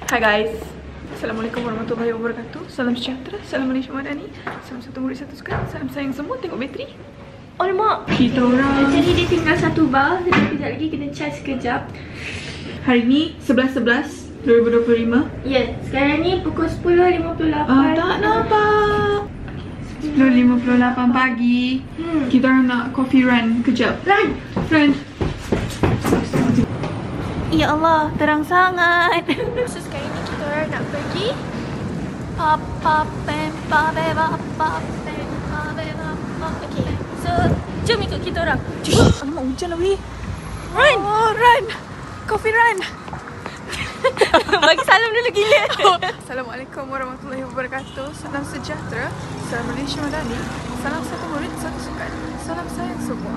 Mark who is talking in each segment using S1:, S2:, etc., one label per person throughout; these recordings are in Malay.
S1: Hai guys, Assalamualaikum warahmatullahi wabarakatuh. Salam sejahtera, salam Malaysia Madani. Salam satu murid satu sukan. Salam sayang semua. Tengok bateri.
S2: Alamak,
S1: Kita orang
S2: jadi dia tinggal satu bar. Jadi kejap lagi kena charge sekejap.
S1: hari ni 11/11/2025.
S2: Ya, sekarang ni pukul 10.58.
S1: Tak nampak. 10:58 pagi. Kita orang nak coffee run kejap. Run.
S2: Ya Allah, terang sangat. So sekarang ni kita orang nak pergi Okay, so jom ikut kita orang.
S1: Alamak, hujan lah weh.
S2: Run!
S1: Oh, run. Coffee run.
S2: Bagi salam dulu gila.
S1: Assalamualaikum warahmatullahi wabarakatuh. Salam sejahtera, salam Malaysia Madani. Salam satu murid satu sukan. Salam sayang semua.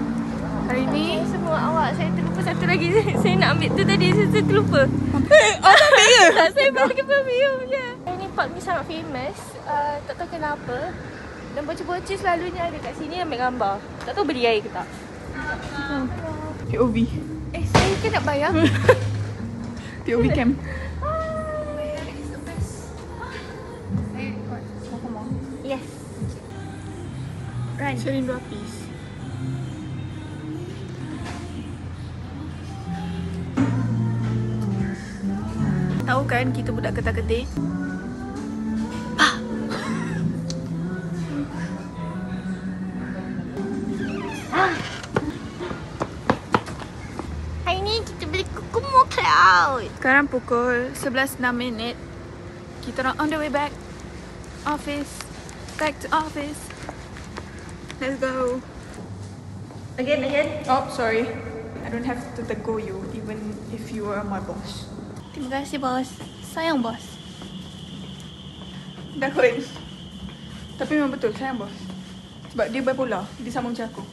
S1: Hari ni
S2: Semua awak, saya terlupa satu lagi. Saya nak ambil tu tadi, saya terlupa.
S1: tak ya?
S2: Tak, saya bagi perfume je. Ini park ni sangat famous. Tak tahu kenapa. Dan bocil-bocil selalunya ada kat sini ambil gambar. Tak tahu beli air ke tak.
S1: POV.
S2: Saya kan nak bayar.
S1: POV camp.
S2: Yes. Run.
S1: Saya rindu apis. Tahu kan kita budak ketar-ketir?
S2: Hari ni kita beli Kukumo Cloud.
S1: Sekarang pukul 11:06. Kita orang on the way back. Office. Back to office. Let's go.
S2: Again.
S1: Oh, sorry. I don't have to tegur you even if you are my boss.
S2: Terima kasih bos. Sayang bos.
S1: Dah kot. Tapi memang betul, sayang bos. Sebab dia bipolar. Dia sama macam aku.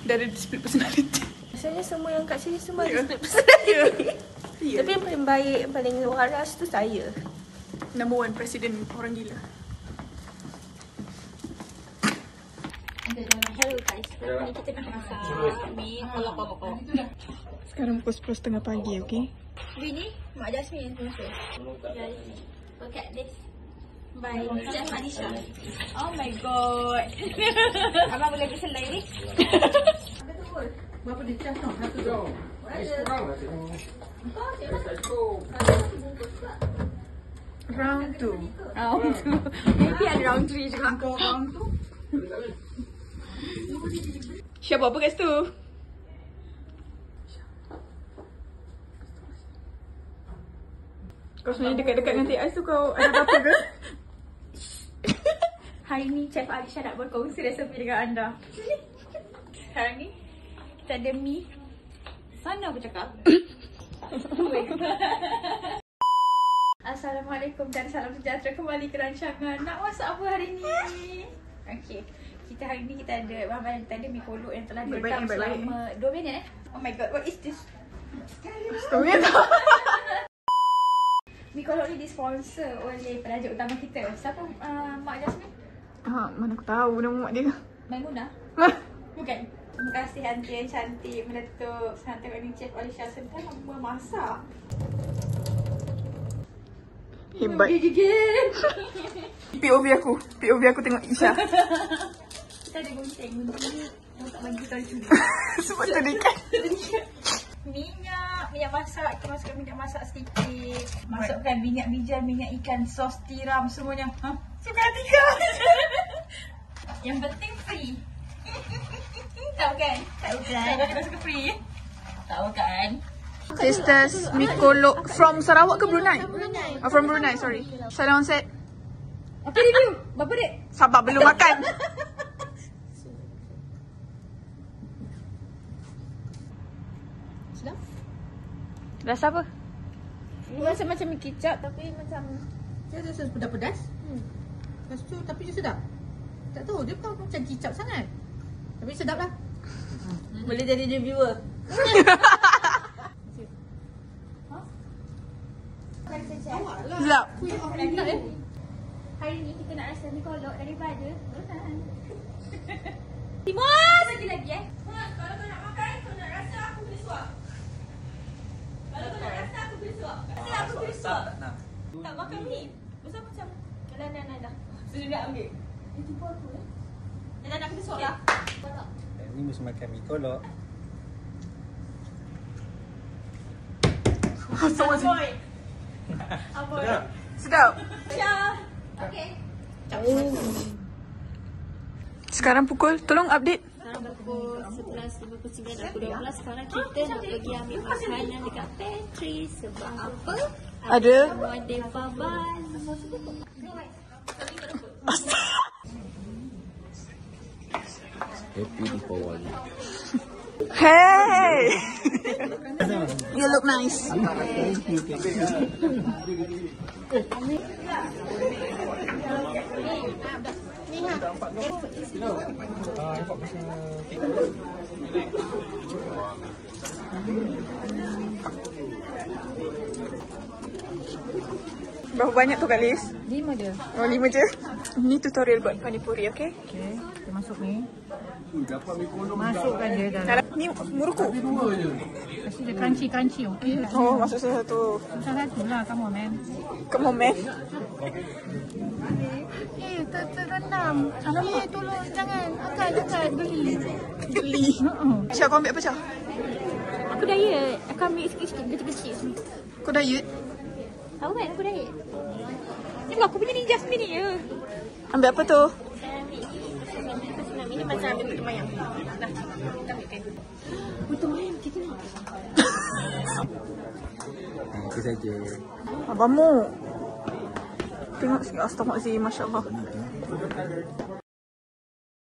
S1: Dia ada split personality.
S2: Rasanya semua yang kat sini semua
S1: Ya.
S2: ada split personality.
S1: Ya.
S2: Tapi yang paling baik, yang paling waras tu saya.
S1: Number one presiden orang gila.
S2: Hello guys, sekarang ni kita nak masak mi kolok.
S1: Sekarang pukul 10:30 pagi, okay?
S2: Ini Mak Jasmine yang tulis. Guys, look at this. By Chef Anisha. Oh my god. Abang boleh berselai ni?
S3: Berapa dia cas tau? Satu tau. Kurang lah tengok.
S1: Round 2.
S2: Round 2. Maybe ada round 3 juga.
S1: Kau round 2? Syah buat apa kat situ? Kau sebenarnya dekat-dekat nanti ais tu kau ada apa ke?
S2: Hari ni Chef Anisha nak berkongsi resepi dengan anda. Sekarang ni kita ada mi. Sana aku cakap. Assalamualaikum dan salam sejahtera kembali ke rancangan. Nak masak apa hari ni? Okey. Kita hari ni kita ada bahan-bahan tadi mi kolok yang telah direkam selama 2 minit Oh my god, what is this?
S1: Story tau.
S2: Mi kolok ni disponsor oleh peraja utama kita. Siapa? Mak Jasmine?
S1: Mana aku tahu nama mak dia.
S2: Maimunah? Bukan. Terima kasih aunty yang cantik meletup. Sekarang tengok ni Chef Alisha sedang memasak.
S1: Hebat.
S2: Gigit.
S1: POV aku tengok Isha.
S2: Kita ada gunting ni. Tak bagi tahu curi.
S1: Sebab tu dekat.
S2: Minyak masak. Kita masukkan minyak masak sedikit. Masukkan minyak bijan, minyak ikan, sos tiram semuanya. Suka tiga. Yang penting free. Tahu kan? Tahu kan? Kita suka free. Tahu kan?
S1: Sisters, mi kolok from Sarawak ke Brunei? Oh, from Brunei, sorry. Salam on set.
S2: Apa review? Berapa dek?
S1: Sabar, belum makan.
S2: Sedap?
S1: Rasa apa?
S2: Ini rasa macam mi kicap tapi macam
S3: Dia rasa pedas-pedas. Lepas tu tapi dia sedap. Tak tahu dia bukan macam kicap sangat. Tapi sedap lah.
S2: boleh jadi reviewer.
S3: Awak lah.
S1: Sedap.
S2: Hari ni kita nak rasa mi kolok daripada Brunei. Timus! Lagi kalau kau nak makan, kau nak rasa aku boleh suap. Kalau kau nak rasa aku boleh suap. Rasa aku boleh suap. Tak makan ni. Besar macam. Dah. Sudah nak ambil. Tipu aku Dah nak kena suap lah.
S4: Ni mesti makan mi kolok.
S2: Aboy.
S1: Sedap.
S2: Okay.
S1: Sekarang pukul, tolong update.
S5: Sekarang pukul 11.59 aku 12. Sekarang kita nak pergi ambil makanan dekat pantry. Sebab apa?
S1: Ada.
S5: Ada baban.
S4: Happy Deepawali.
S1: Hey! You look nice. Berapa banyak tu Kak Liz?
S3: 5 je.
S1: Oh, 5 je. Ni tutorial buat panipuri, okay?
S3: Okay, kita masuk ni. Masukkan dia dalam.
S1: Dalam ni muruku.
S3: Kasi dia crunchy, okay?
S1: Oh, masuk satu.
S3: Susah satu lah, come on man.
S1: Come on, man.
S3: Terendam. Tolong jangan. Angkat, beli.
S1: Geli. Syah, kau ambil apa, Syah?
S5: Aku diet. Aku ambil sikit-sikit. Kecil-kecil semua.
S1: Kau diet?
S5: Tahu kan aku diet? Ni aku punya ni Jasmine ni je.
S1: Ambil apa tu?
S5: Saya ambil ni. Ini macam ambil putu mayang. Dah. Kita ambil kan. Putu mayang kita ni.
S4: Itu saja.
S1: Abangmu. Tengok sikit. Astaghfirullahaladzim. Masya Allah.